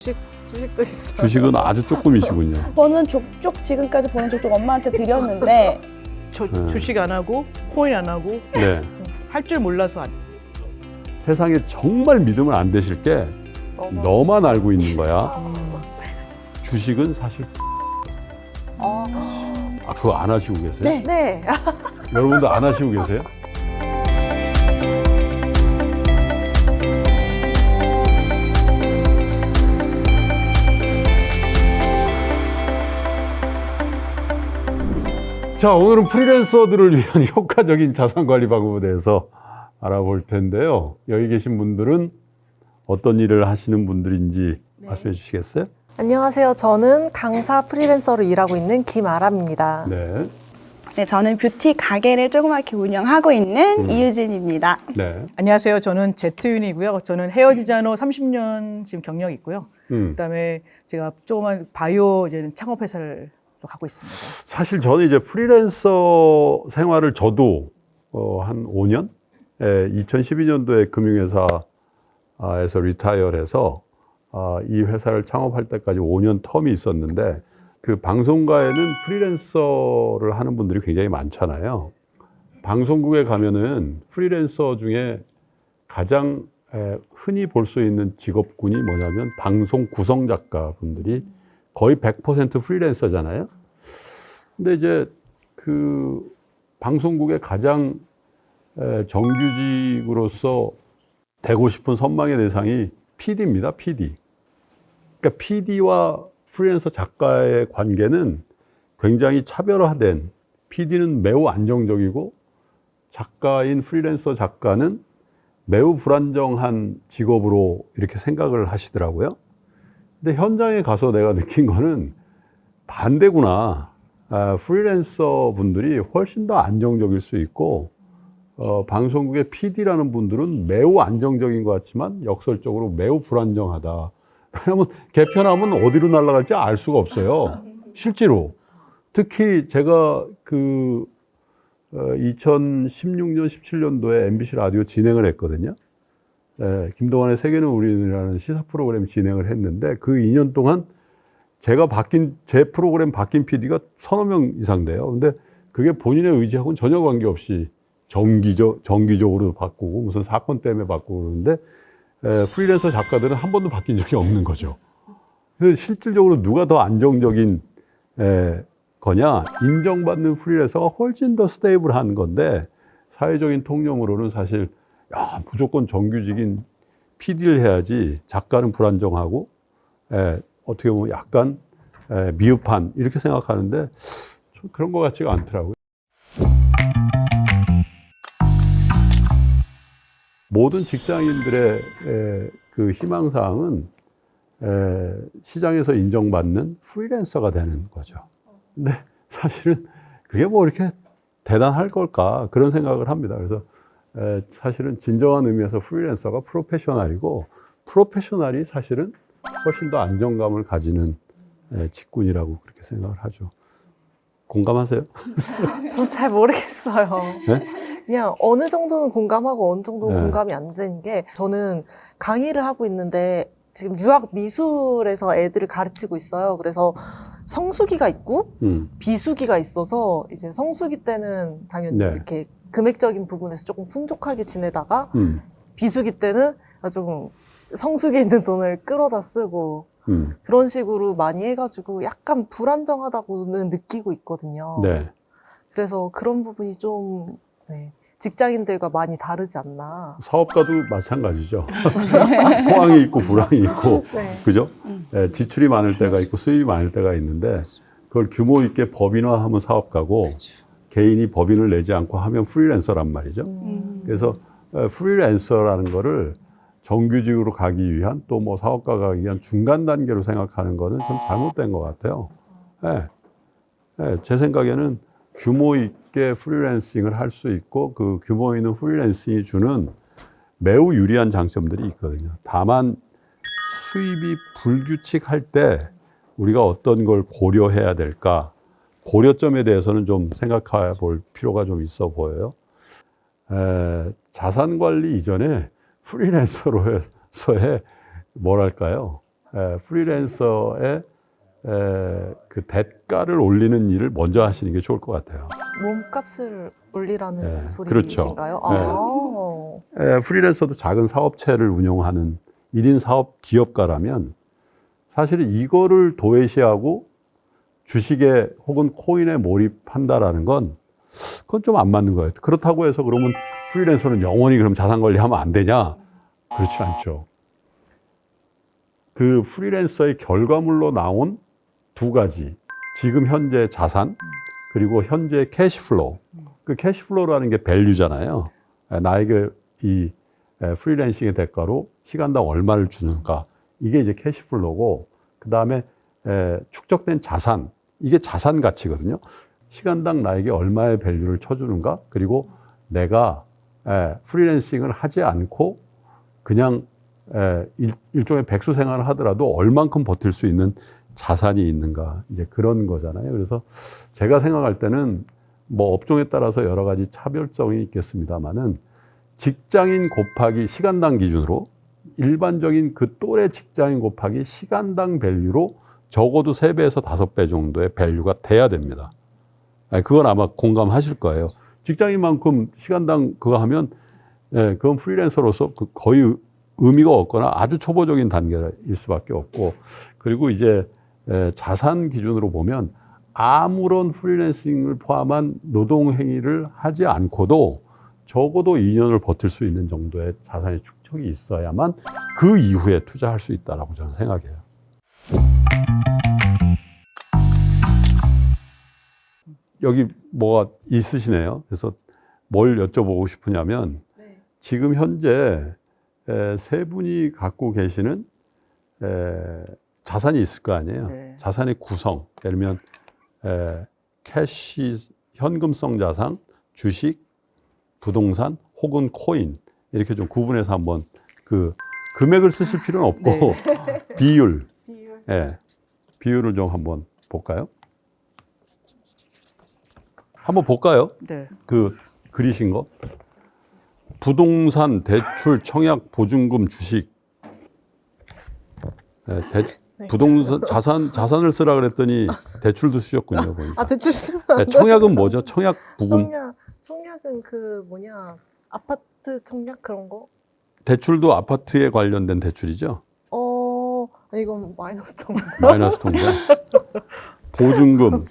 주식도 있어요. 주식은 아주 조금이시군요. 저는 족족 지금까지 버는 족족 엄마한테 드렸는데 저 주식 안 하고 코인 안 하고 네. 할 줄 몰라서 안. 세상에 정말 믿으면 안 되실 게 너만 알고 있는 거야. 주식은 사실 그거 안 하시고 계세요? 네. 네. 여러분도 안 하시고 계세요? 자, 오늘은 프리랜서들을 위한 효과적인 자산관리 방법에 대해서 알아볼 텐데요. 여기 계신 분들은 어떤 일을 하시는 분들인지 말씀해 주시겠어요? 안녕하세요. 저는 강사 프리랜서로 일하고 있는 김아람입니다. 네. 네, 저는 뷰티 가게를 조그맣게 운영하고 있는 이유진입니다. 네. 안녕하세요. 저는 제트윤이고요. 저는 헤어 디자이너 30년 지금 경력이 있고요. 그다음에 제가 조그만 바이오 이제는 창업 회사를 또 갖고 있습니다. 사실 저는 이제 프리랜서 생활을 저도 한 5년? 2012년도에 금융회사에서 리타이어를 해서 이 회사를 창업할 때까지 5년 텀이 있었는데 그 방송가에는 프리랜서를 하는 분들이 굉장히 많잖아요. 방송국에 가면은 프리랜서 중에 가장 흔히 볼 수 있는 직업군이 뭐냐면 방송 구성 작가 분들이 거의 100% 프리랜서잖아요. 근데 이제 그 방송국의 가장 정규직으로서 되고 싶은 선망의 대상이 PD입니다. PD. 그러니까 PD와 프리랜서 작가의 관계는 굉장히 차별화된, PD는 매우 안정적이고 작가인 프리랜서 작가는 매우 불안정한 직업으로 이렇게 생각을 하시더라고요. 근데 현장에 가서 내가 느낀 거는 반대구나. 프리랜서 분들이 훨씬 더 안정적일 수 있고 방송국의 PD라는 분들은 매우 안정적인 것 같지만 역설적으로 매우 불안정하다. 왜냐하면 개편하면 어디로 날아갈지 알 수가 없어요. 실제로. 특히 제가 2016년, 17년도에 MBC 라디오 진행을 했거든요. 네, 김동완의 세계는 우리라는 시사 프로그램 진행을 했는데 그 2년 동안 제 프로그램 바뀐 PD가 서너 명 이상 돼요. 근데 그게 본인의 의지하고는 전혀 관계없이 정기적으로 바꾸고 무슨 사건 때문에 바꾸고 그러는데 프리랜서 작가들은 한 번도 바뀐 적이 없는 거죠. 그래서 실질적으로 누가 더 안정적인 거냐, 인정받는 프리랜서가 훨씬 더 스테이블한 건데 사회적인 통념으로는 사실 무조건 정규직인 PD를 해야지 작가는 불안정하고 어떻게 보면 약간 미흡한 이렇게 생각하는데 좀 그런 것 같지가 않더라고요. 모든 직장인들의 그 희망사항은 시장에서 인정받는 프리랜서가 되는 거죠. 근데 사실은 그게 뭐 이렇게 대단할 걸까 그런 생각을 합니다. 그래서 사실은 진정한 의미에서 프리랜서가 프로페셔널이고 프로페셔널이 사실은 훨씬 더 안정감을 가지는 직군이라고 그렇게 생각을 하죠. 공감하세요? 전 잘 모르겠어요. 네? 그냥 어느 정도는 공감하고 어느 정도는 네. 공감이 안 되는 게 저는 강의를 하고 있는데 지금 유학 미술에서 애들을 가르치고 있어요. 그래서 성수기가 있고 비수기가 있어서 이제 성수기 때는 당연히 네. 이렇게 금액적인 부분에서 조금 풍족하게 지내다가 비수기 때는 조금 성수기에 있는 돈을 끌어다 쓰고 그런 식으로 많이 해가지고 약간 불안정하다고는 느끼고 있거든요. 네. 그래서 그런 부분이 좀 직장인들과 많이 다르지 않나. 사업가도 마찬가지죠. 호황이 있고 불황이 있고, 네. 그죠? 지출이 많을 때가 있고 수입이 많을 때가 있는데 그걸 규모 있게 법인화하면 사업가고 개인이 법인을 내지 않고 하면 프리랜서란 말이죠. 그래서 프리랜서라는 거를 정규직으로 가기 위한 또 뭐 사업가가 가기 위한 중간 단계로 생각하는 거는 좀 잘못된 것 같아요. 제 생각에는 규모 있게 프리랜싱을 할 수 있고 그 규모 있는 프리랜싱이 주는 매우 유리한 장점들이 있거든요. 다만 수입이 불규칙할 때 우리가 어떤 걸 고려해야 될까? 고려점에 대해서는 좀 생각해 볼 필요가 좀 있어 보여요. 자산 관리 이전에 프리랜서로서의 뭐랄까요? 프리랜서의 그 대가를 올리는 일을 먼저 하시는 게 좋을 것 같아요. 몸값을 올리라는 네, 소리이신가요? 그렇죠. 프리랜서도 작은 사업체를 운영하는 1인 사업 기업가라면 사실 이거를 도외시하고 주식에 혹은 코인에 몰입한다라는 건 그건 좀 안 맞는 거예요. 그렇다고 해서 그러면 프리랜서는 영원히 그럼 자산 관리하면 안 되냐? 그렇지 않죠. 그 프리랜서의 결과물로 나온 두 가지. 지금 현재 자산, 그리고 현재 캐시플로우. 그 캐시플로우라는 게 밸류잖아요. 나에게 이 프리랜싱의 대가로 시간당 얼마를 주는가. 이게 이제 캐시플로우고, 그 다음에 축적된 자산. 이게 자산 가치거든요. 시간당 나에게 얼마의 밸류를 쳐주는가. 그리고 내가 프리랜싱을 하지 않고 그냥 일종의 백수 생활을 하더라도 얼만큼 버틸 수 있는 자산이 있는가, 이제 그런 거잖아요. 그래서 제가 생각할 때는 뭐 업종에 따라서 여러 가지 차별성이 있겠습니다만은 직장인 곱하기 시간당 기준으로 일반적인 그 또래 직장인 곱하기 시간당 밸류로 적어도 3배에서 5배 정도의 밸류가 돼야 됩니다. 그건 아마 공감하실 거예요. 직장인만큼 시간당 그거 하면 그건 프리랜서로서 거의 의미가 없거나 아주 초보적인 단계일 수밖에 없고, 그리고 이제 자산 기준으로 보면 아무런 프리랜싱을 포함한 노동 행위를 하지 않고도 적어도 2년을 버틸 수 있는 정도의 자산의 축적이 있어야만 그 이후에 투자할 수 있다라고 저는 생각해요. 여기 뭐가 있으시네요. 그래서 뭘 여쭤보고 싶으냐면 지금 현재 세 분이 갖고 계시는 자산이 있을 거 아니에요. 네. 자산의 구성, 예를 들면 캐시, 현금성 자산, 주식, 부동산 혹은 코인, 이렇게 좀 구분해서 한번 그 금액을 쓰실 필요는 없고 네. 비율, 비율을 좀 한번 볼까요? 한번 볼까요? 네. 그 그리신 거. 부동산, 대출, 청약, 보증금, 주식. 부동산, 자산을 쓰라 그랬더니 대출도 쓰셨군요. 보니까. 대출 쓰면 안 돼. 청약은 뭐죠? 청약, 부금. 청약은 그 뭐냐, 아파트 청약 그런 거? 대출도 아파트에 관련된 대출이죠? 이건 마이너스 통장. 마이너스 통장. 보증금.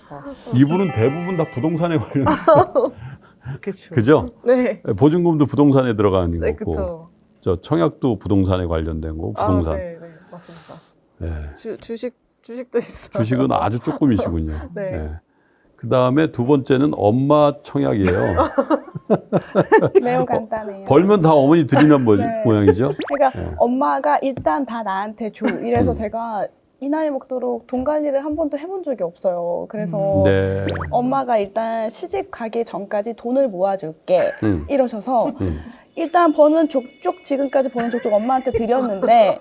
이분은 대부분 다 부동산에 관련된. 그렇죠. 그죠? 네. 보증금도 부동산에 들어가는 네, 거고. 그쵸. 저 청약도 부동산에 관련된 거고, 부동산. 네, 맞습니다. 네. 주식도 있어요. 주식은 아주 조금이시군요. 네. 그 다음에 두 번째는 엄마 청약이에요. 매우 간단해요. 벌면 다 어머니 드리는 네. 모양이죠. 그러니까 엄마가 일단 다 나한테 줘. 이래서 제가 이 나이 먹도록 돈 관리를 한 번도 해본 적이 없어요. 그래서 네. 엄마가 일단 시집 가기 전까지 돈을 모아줄게 이러셔서 음. 일단 버는 족족 지금까지 버는 족족 엄마한테 드렸는데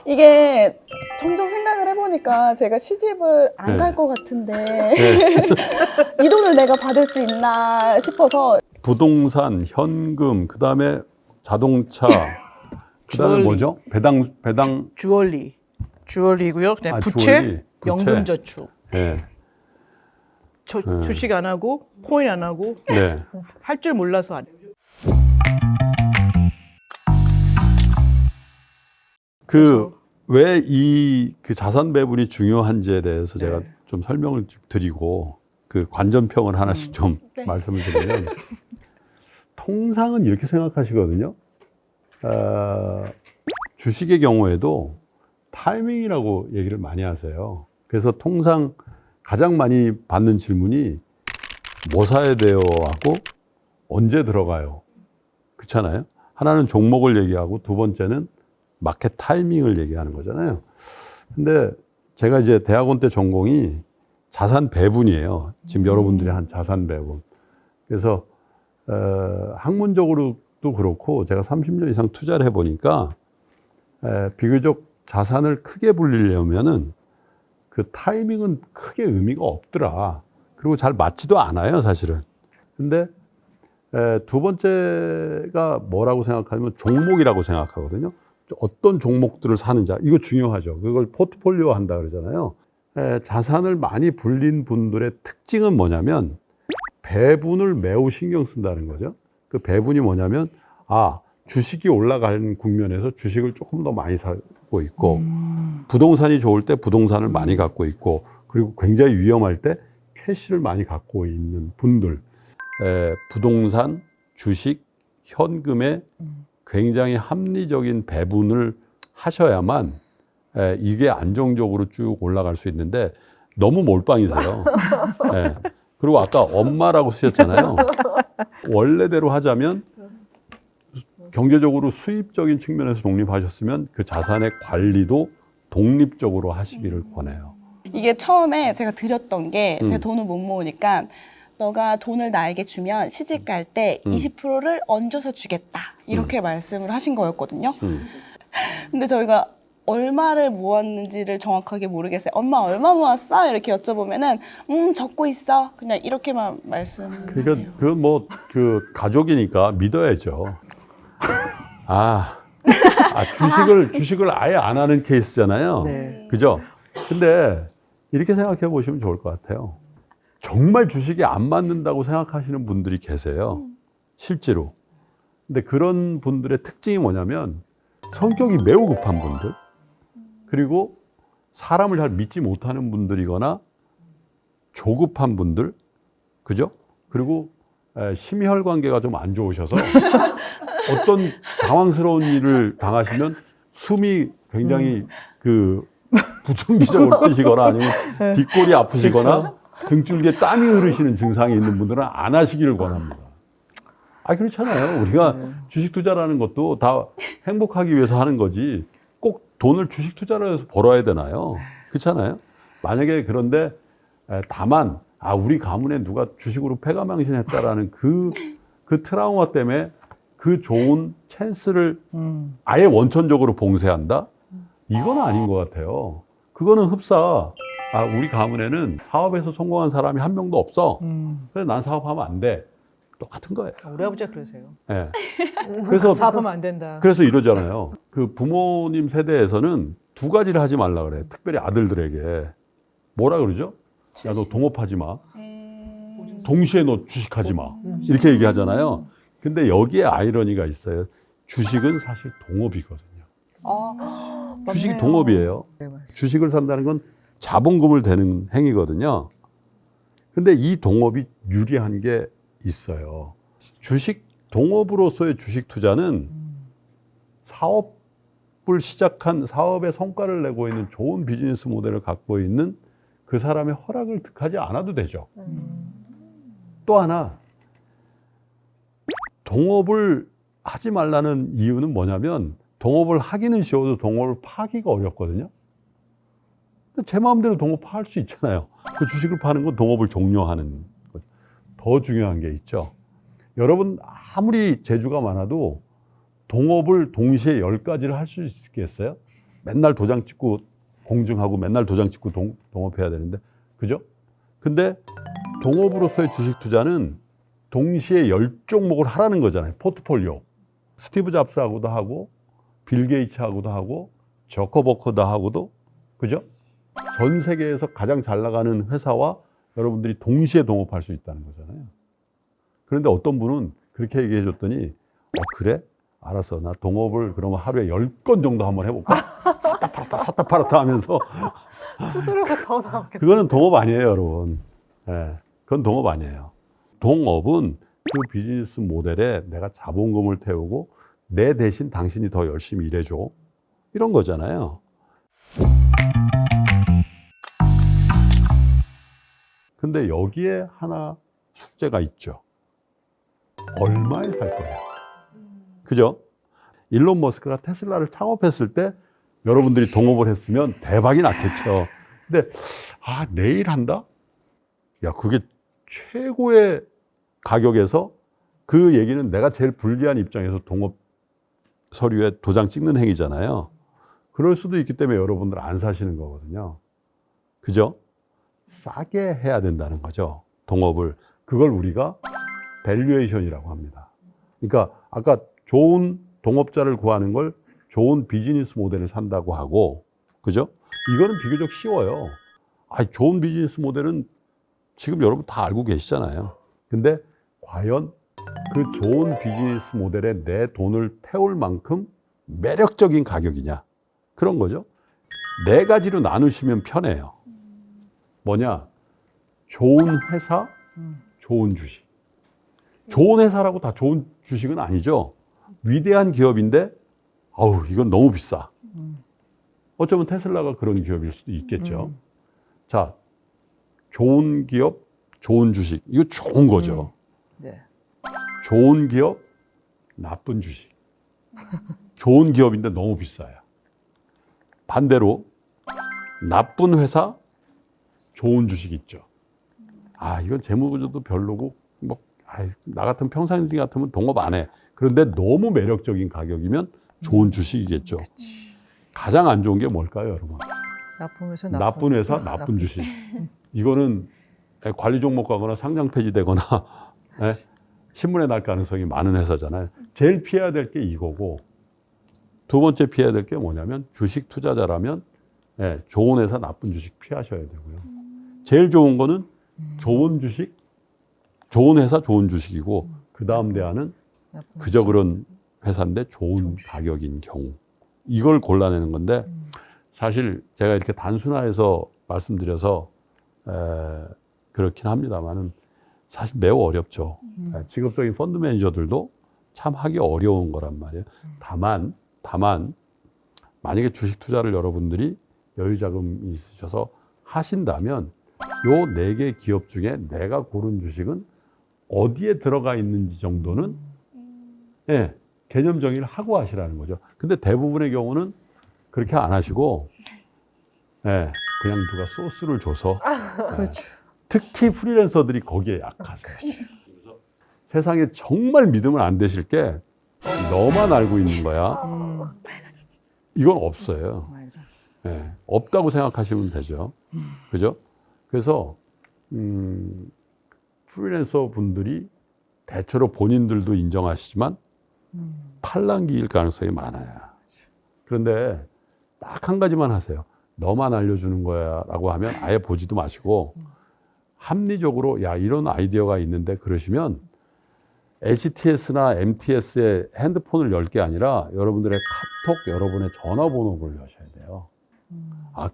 이게 점점 생각을 해보니까 제가 시집을 안 갈 것 같은데 이 돈을 내가 받을 수 있나 싶어서 부동산, 현금, 그 다음에 자동차, 그 다음에 주얼리. 뭐죠? 배당. 주얼리고요. 그냥 부채, 주얼리, 부채. 연금저축. 네. 주식 안 하고 코인 안 하고 네. 할 줄 몰라서 안 해요. 왜 이 그 자산 배분이 중요한지에 대해서 제가 네. 좀 설명을 좀 드리고 그 관전평을 하나씩 좀 네. 말씀을 드리면 통상은 이렇게 생각하시거든요. 주식의 경우에도 타이밍이라고 얘기를 많이 하세요. 그래서 통상 가장 많이 받는 질문이 뭐 사야 돼요? 하고 언제 들어가요? 그렇잖아요. 하나는 종목을 얘기하고 두 번째는 마켓 타이밍을 얘기하는 거잖아요. 근데 제가 이제 대학원 때 전공이 자산 배분이에요. 지금 여러분들이 한 자산 배분. 그래서 학문적으로도 그렇고 제가 30년 이상 투자를 해보니까 비교적 자산을 크게 불리려면은 그 타이밍은 크게 의미가 없더라. 그리고 잘 맞지도 않아요, 사실은. 근데 두 번째가 뭐라고 생각하냐면 종목이라고 생각하거든요. 어떤 종목들을 사는지 이거 중요하죠. 그걸 포트폴리오 한다 그러잖아요. 자산을 많이 불린 분들의 특징은 뭐냐면 배분을 매우 신경 쓴다는 거죠. 그 배분이 뭐냐면 주식이 올라가는 국면에서 주식을 조금 더 많이 사고 있고 부동산이 좋을 때 부동산을 많이 갖고 있고 그리고 굉장히 위험할 때 캐시를 많이 갖고 있는 분들 부동산, 주식, 현금에 굉장히 합리적인 배분을 하셔야만 이게 안정적으로 쭉 올라갈 수 있는데 너무 몰빵이세요. 그리고 아까 엄마라고 쓰셨잖아요. 원래대로 하자면 경제적으로 수입적인 측면에서 독립하셨으면 그 자산의 관리도 독립적으로 하시기를 권해요. 이게 처음에 제가 드렸던 게 제가 돈을 못 모으니까 너가 돈을 나에게 주면 시집 갈 때 20%를 얹어서 주겠다 이렇게 말씀을 하신 거였거든요. 근데 저희가 얼마를 모았는지를 정확하게 모르겠어요. 엄마 얼마 모았어? 이렇게 여쭤보면은 적고 있어. 그냥 이렇게만 말씀하세요. 그러니까 그 가족이니까 믿어야죠. 주식을 아예 안 하는 케이스잖아요. 네. 그죠? 근데 이렇게 생각해 보시면 좋을 것 같아요. 정말 주식이 안 맞는다고 생각하시는 분들이 계세요. 실제로. 근데 그런 분들의 특징이 뭐냐면 성격이 매우 급한 분들, 그리고 사람을 잘 믿지 못하는 분들이거나 조급한 분들, 그죠? 그리고 심혈관계가 좀 안 좋으셔서 어떤 당황스러운 일을 당하시면 숨이 굉장히 부정기적으로 뛰시거나 아니면 뒷골이 아프시거나 등줄기에 땀이 흐르시는 증상이 있는 분들은 안 하시기를 권합니다. 그렇잖아요. 우리가 주식 투자라는 것도 다 행복하기 위해서 하는 거지 꼭 돈을 주식 투자를 해서 벌어야 되나요? 그렇잖아요. 만약에 그런데 다만 우리 가문에 누가 주식으로 패가망신했다라는 그 트라우마 때문에 그 좋은 찬스를 아예 원천적으로 봉쇄한다? 이건 아닌 것 같아요. 그거는 흡사. 우리 가문에는 사업에서 성공한 사람이 한 명도 없어. 그래서 난 사업하면 안 돼. 똑같은 거예요. 우리 아버지가 그러세요. 네. 그래서 사업하면 안 된다. 그래서 이러잖아요. 그 부모님 세대에서는 두 가지를 하지 말라 그래. 특별히 아들들에게 뭐라 그러죠? 야, 너 동업하지 마. 동시에 너 주식하지 마. 이렇게 얘기하잖아요. 근데 여기에 아이러니가 있어요. 주식은 사실 동업이거든요. 주식이 동업이에요. 네, 맞아요. 주식을 산다는 건 자본금을 대는 행위거든요. 근데 이 동업이 유리한 게 있어요. 동업으로서의 주식 투자는 사업을 시작한 사업의 성과를 내고 있는 좋은 비즈니스 모델을 갖고 있는 그 사람의 허락을 득하지 않아도 되죠. 또 하나, 동업을 하지 말라는 이유는 뭐냐면 동업을 하기는 쉬워도 동업을 파기가 어렵거든요. 제 마음대로 동업 할 수 있잖아요. 그 주식을 파는 건 동업을 종료하는 것. 더 중요한 게 있죠. 여러분 아무리 재주가 많아도 동업을 동시에 10가지를 할 수 있겠어요? 맨날 도장 찍고 공증하고 맨날 도장 찍고 동업해야 되는데, 그죠? 근데 동업으로서의 주식 투자는 동시에 10종목을 하라는 거잖아요. 포트폴리오. 스티브 잡스하고도 하고 빌 게이츠하고도 하고 저커버커도 하고도, 그죠? 전 세계에서 가장 잘 나가는 회사와 여러분들이 동시에 동업할 수 있다는 거잖아요. 그런데 어떤 분은 그렇게 얘기해 줬더니 그래? 알았어. 나 동업을 그러면 하루에 10건 정도 한번 해볼까? 샀다 팔았다 하면서 수수료가 더 나오겠다. 그거는 동업 아니에요, 여러분. 그건 동업 아니에요. 동업은 그 비즈니스 모델에 내가 자본금을 태우고 내 대신 당신이 더 열심히 일해줘. 이런 거잖아요. 근데 여기에 하나 숙제가 있죠. 얼마에 살 거냐. 그죠? 일론 머스크가 테슬라를 창업했을 때 여러분들이 동업을 했으면 대박이 났겠죠. 근데 내일 한다? 야, 그게 최고의 가격에서 그 얘기는 내가 제일 불리한 입장에서 동업 서류에 도장 찍는 행위잖아요. 그럴 수도 있기 때문에 여러분들 안 사시는 거거든요. 그죠? 싸게 해야 된다는 거죠. 동업을. 그걸 우리가 밸류에이션이라고 합니다. 그러니까 아까 좋은 동업자를 구하는 걸 좋은 비즈니스 모델을 산다고 하고, 그죠? 이거는 비교적 쉬워요. 좋은 비즈니스 모델은 지금 여러분 다 알고 계시잖아요. 근데 과연 그 좋은 비즈니스 모델에 내 돈을 태울 만큼 매력적인 가격이냐? 그런 거죠. 네 가지로 나누시면 편해요. 뭐냐? 좋은 회사, 좋은 주식. 좋은 회사라고 다 좋은 주식은 아니죠. 위대한 기업인데, 이건 너무 비싸. 어쩌면 테슬라가 그런 기업일 수도 있겠죠. 자, 좋은 기업, 좋은 주식. 이거 좋은 거죠. 네. 좋은 기업, 나쁜 주식. 좋은 기업인데 너무 비싸요. 반대로 나쁜 회사, 좋은 주식 있죠. 이건 재무구조도 별로고 나 같은 평상시 같으면 동업 안 해. 그런데 너무 매력적인 가격이면 좋은 주식이겠죠. 가장 안 좋은 게 뭘까요, 여러분? 나쁜 회사, 나쁜 주식. 이거는 관리 종목 가거나 상장 폐지되거나 신문에 날 가능성이 많은 회사잖아요. 제일 피해야 될 게 이거고, 두 번째 피해야 될 게 뭐냐면 주식 투자자라면 좋은 회사, 나쁜 주식 피하셔야 되고요. 제일 좋은 거는 좋은 주식, 좋은 회사, 좋은 주식이고, 그 다음 대안은 그저 그런 회사인데 좋은 가격인 경우. 이걸 골라내는 건데, 사실 제가 이렇게 단순화해서 말씀드려서 그렇긴 합니다만은 사실 매우 어렵죠. 직업적인 펀드 매니저들도 참 하기 어려운 거란 말이에요. 다만 만약에 주식 투자를 여러분들이 여유 자금이 있으셔서 하신다면 요 4개 기업 중에 내가 고른 주식은 어디에 들어가 있는지 정도는 개념 정의를 하고 하시라는 거죠. 근데 대부분의 경우는 그렇게 안 하시고 그냥 누가 소스를 줘서 그렇죠. 특히 프리랜서들이 거기에 약하세요. 그래서 세상에 정말 믿으면 안 되실 게 너만 알고 있는 거야. 이건 없어요. 많이 들었어. 없다고 생각하시면 되죠. 그죠? 그래서 프리랜서 분들이 대체로 본인들도 인정하시지만 팔랑귀일 가능성이 많아요. 그런데 딱 한 가지만 하세요. 너만 알려주는 거야 라고 하면 아예 보지도 마시고 합리적으로 이런 아이디어가 있는데 그러시면 HTS나 MTS에 핸드폰을 열 게 아니라 여러분들의 카톡, 여러분의 전화번호를 여셔야 돼요.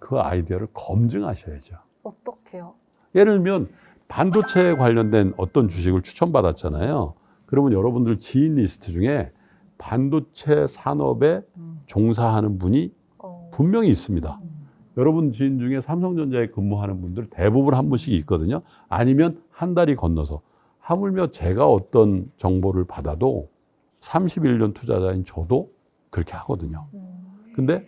그 아이디어를 검증하셔야죠. 어떻게요? 예를 들면 반도체에 관련된 어떤 주식을 추천받았잖아요. 그러면 여러분들 지인 리스트 중에 반도체 산업에 종사하는 분이 분명히 있습니다. 여러분 지인 중에 삼성전자에 근무하는 분들 대부분 한 분씩 있거든요. 아니면 한 달이 건너서. 하물며 제가 어떤 정보를 받아도 31년 투자자인 저도 그렇게 하거든요. 근데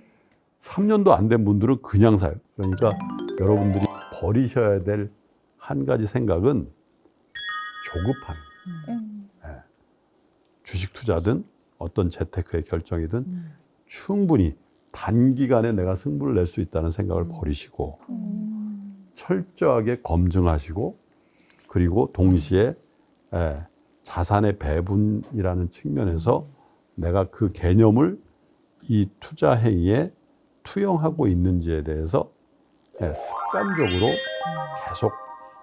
3년도 안 된 분들은 그냥 사요. 그러니까 여러분들이 버리셔야 될 한 가지 생각은 조급함. 주식 투자든 어떤 재테크의 결정이든 충분히 단기간에 내가 승부를 낼 수 있다는 생각을 버리시고 철저하게 검증하시고 그리고 동시에 자산의 배분이라는 측면에서 내가 그 개념을 이 투자 행위에 투영하고 있는지에 대해서 습관적으로 계속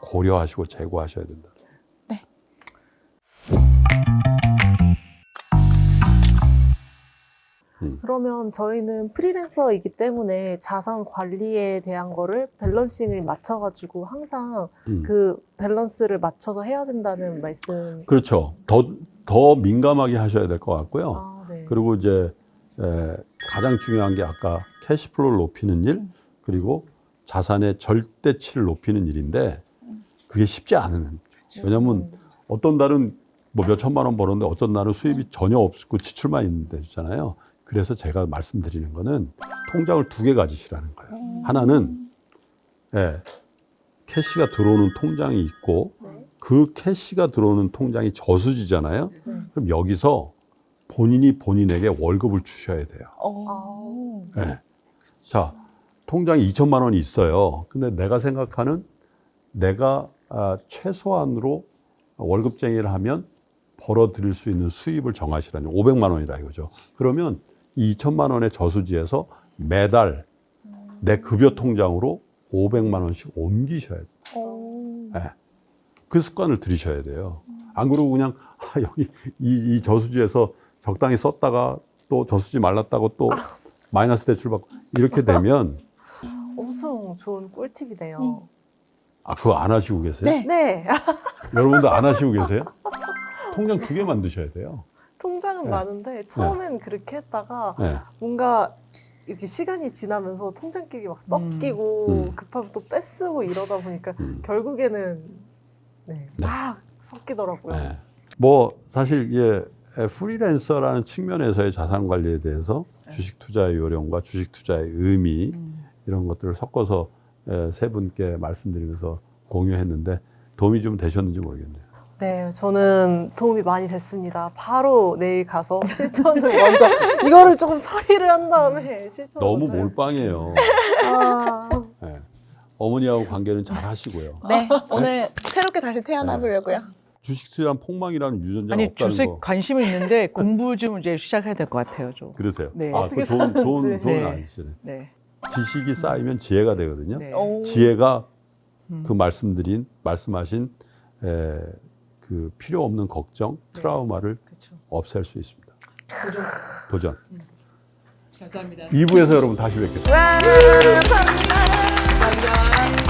고려하시고 재고하셔야 된다. 네. 그러면 저희는 프리랜서이기 때문에 자산 관리에 대한 거를 밸런싱을 맞춰가지고 항상 그 밸런스를 맞춰서 해야 된다는 말씀. 그렇죠. 더 민감하게 하셔야 될 것 같고요. 네. 그리고 이제 가장 중요한 게 아까 캐시플로우를 높이는 일 그리고 자산의 절대치를 높이는 일인데 그게 쉽지 않은. 왜냐하면 어떤 달은 뭐 몇 천만 원 벌었는데 어떤 날은 수입이 전혀 없고 지출만 있는데 있잖아요. 그래서 제가 말씀드리는 거는 통장을 2개 가지시라는 거예요. 하나는 캐시가 들어오는 통장이 있고 그 캐시가 들어오는 통장이 저수지잖아요. 그럼 여기서 본인이 본인에게 월급을 주셔야 돼요. 자, 통장에 2천만 원이 있어요. 근데 내가 생각하는 내가 최소한으로 월급쟁이를 하면 벌어들일 수 있는 수입을 정하시라는 500만 원이라 이거죠. 그러면 이 2천만 원의 저수지에서 매달 내 급여 통장으로 500만 원씩 옮기셔야 돼요. 네. 그 습관을 들이셔야 돼요. 안 그러고 그냥 여기 이 저수지에서 적당히 썼다가 또 저수지 말랐다고 또 마이너스 대출 받고 이렇게 되면 엄청 좋은 꿀팁이네요. 아 그거 안 하시고 계세요? 네. 네. 여러분도 안 하시고 계세요? 통장 2개 만드셔야 돼요. 통장은 네. 많은데 처음엔 그렇게 했다가 네. 뭔가 이렇게 시간이 지나면서 통장끼리 막 섞이고 급하면 또 뺏쓰고 이러다 보니까 결국에는 네, 막 섞이더라고요. 네. 뭐 사실 이게 프리랜서라는 측면에서의 자산 관리에 대해서 주식 투자의 요령과 주식 투자의 의미 이런 것들을 섞어서 세 분께 말씀드리면서 공유했는데 도움이 좀 되셨는지 모르겠네요. 네, 저는 도움이 많이 됐습니다. 바로 내일 가서 실천을 먼저 이거를 조금 처리를 한 다음에 실천을 너무 먼저 해요. 몰빵해요. 아, 네. 어머니하고 관계는 잘 하시고요. 네, 오늘 새롭게 다시 태어나 보려고요. 주식 투자는 폭망이라는 유전자가 아니 없다는 주식 거. 관심은 있는데 공부 좀 이제 시작해야 될 것 같아요. 좀. 그러세요? 네. 아, 어떻게 그 좋은 사는지. 좋은 네. 아이시네. 네. 지식이 쌓이면 지혜가 되거든요. 네. 오. 지혜가 그 말씀하신 그 필요 없는 걱정, 트라우마를 그렇죠. 없앨 수 있습니다. 도전. 감사합니다. 2부에서 여러분 다시 뵙겠습니다. 와, 감사합니다. 감사합니다.